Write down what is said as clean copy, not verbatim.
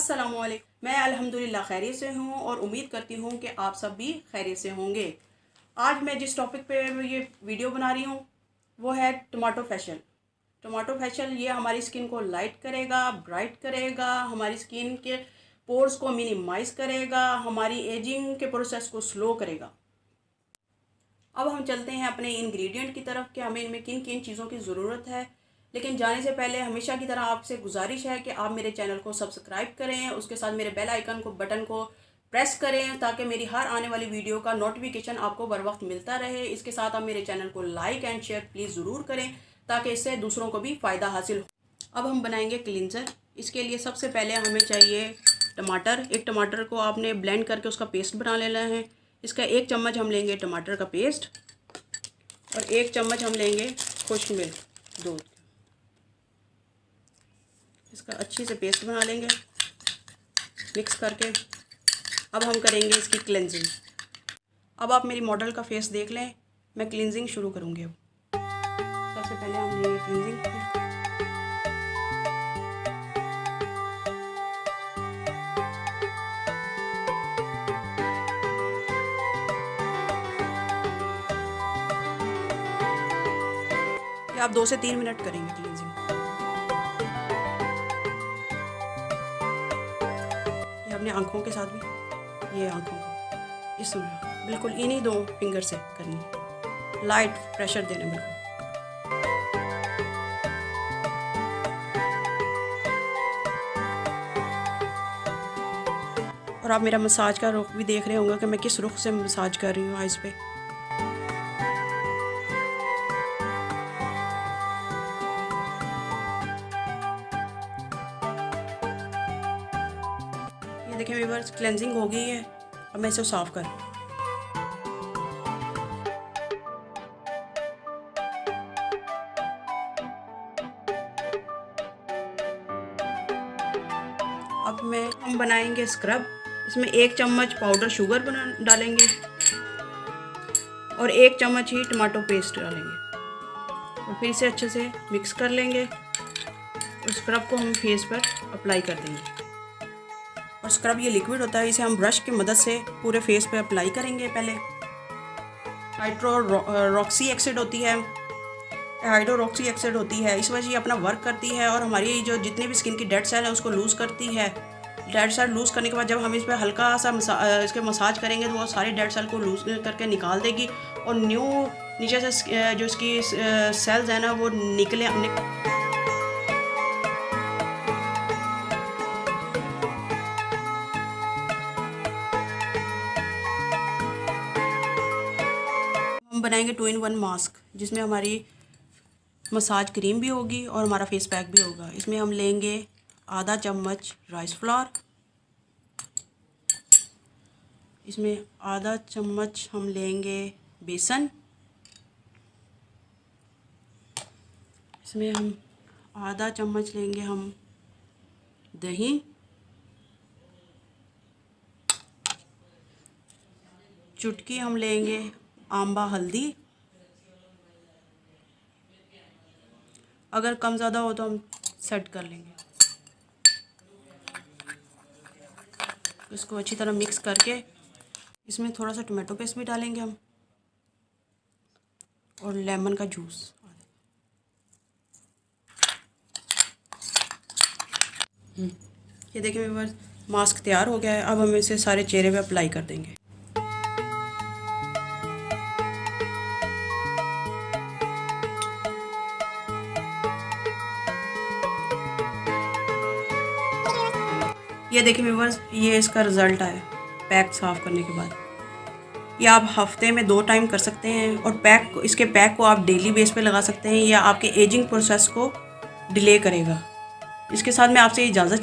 अस्सलामुअलैकुम। मैं अल्हम्दुलिल्लाह खैरियत से हूँ और उम्मीद करती हूँ कि आप सब भी खैरियत से होंगे। आज मैं जिस टॉपिक पे ये वीडियो बना रही हूँ वो है टमाटो फेशियल। टमाटो फेशियल ये हमारी स्किन को लाइट करेगा, ब्राइट करेगा, हमारी स्किन के पोर्स को मिनिमाइज करेगा, हमारी एजिंग के प्रोसेस को स्लो करेगा। अब हम चलते हैं अपने इंग्रेडिएंट की तरफ कि हमें इनमें किन किन चीज़ों की ज़रूरत है। लेकिन जाने से पहले हमेशा की तरह आपसे गुजारिश है कि आप मेरे चैनल को सब्सक्राइब करें, उसके साथ मेरे बेल आइकन को बटन को प्रेस करें ताकि मेरी हर आने वाली वीडियो का नोटिफिकेशन आपको बर वक्त मिलता रहे। इसके साथ आप मेरे चैनल को लाइक एंड शेयर प्लीज़ ज़रूर करें ताकि इससे दूसरों को भी फ़ायदा हासिल हो। अब हम बनाएंगे क्लींजर। इसके लिए सबसे पहले हमें चाहिए टमाटर। एक टमाटर को आपने ब्लेंड करके उसका पेस्ट बना लेना है। इसका 1 चम्मच हम लेंगे टमाटर का पेस्ट और 1 चम्मच हम लेंगे खुश्क मिल्क दूध। इसका अच्छी से पेस्ट बना लेंगे मिक्स करके। अब हम करेंगे इसकी क्लेंजिंग। अब आप मेरी मॉडल का फेस देख लें, मैं क्लींजिंग शुरू करूँगी। अब सबसे पहले हम लेंगे क्लींजिंग। आप 2 से 3 मिनट करेंगे क्लींजिंग। ये अपने आँखों के साथ भी, ये आँखों को इसमें बिल्कुल इन्हीं 2 फिंगर से करनी है, लाइट प्रेशर देने बिल्कुल। और आप मेरा मसाज का रुख भी देख रहे होंगे कि मैं किस रुख से मसाज कर रही हूँ आइज़ पे। ये देखें व्यूअर्स, क्लेंजिंग हो गई है। अब मैं इसे साफ़ कर। अब हम बनाएंगे स्क्रब। इसमें 1 चम्मच पाउडर शुगर डालेंगे और 1 चम्मच ही टमाटो पेस्ट डालेंगे और फिर इसे अच्छे से मिक्स कर लेंगे और स्क्रब को हम फेस पर अप्लाई कर देंगे। और स्क्रब ये लिक्विड होता है, इसे हम ब्रश की मदद से पूरे फेस पे अप्लाई करेंगे। पहले हाइड्रोक्सी एसिड होती है, इस वजह से अपना वर्क करती है और हमारी जो जितनी भी स्किन की डेड सेल है उसको लूज़ करती है। डेड सेल लूज़ करने के बाद जब हम इस पर हल्का सा इसके मसाज करेंगे तो वो सारे डेड सेल को लूज़ करके निकाल देगी और न्यू नीचे से जो इसकी सेल्स हैं ना वो निकले। हम बनाएंगे 2-in-1 मास्क जिसमें हमारी मसाज क्रीम भी होगी और हमारा फेस पैक भी होगा। इसमें हम लेंगे आधा चम्मच राइस फ्लावर, इसमें आधा चम्मच हम लेंगे बेसन, इसमें हम आधा चम्मच लेंगे हम दही, चुटकी हम लेंगे आंबा हल्दी। अगर कम ज़्यादा हो तो हम सेट कर लेंगे। इसको अच्छी तरह मिक्स करके इसमें थोड़ा सा टमाटो पेस्ट भी डालेंगे हम और लेमन का जूस। ये देखिए व्यूअर्स, मास्क तैयार हो गया है। अब हम इसे सारे चेहरे पे अप्लाई कर देंगे। ये देखिए व्यूअर्स, ये इसका रिज़ल्ट आया पैक साफ़ करने के बाद। ये आप हफ्ते में 2 टाइम कर सकते हैं और इसके पैक को आप डेली बेस पे लगा सकते हैं या आपके एजिंग प्रोसेस को डिले करेगा। इसके साथ मैं आपसे इजाज़त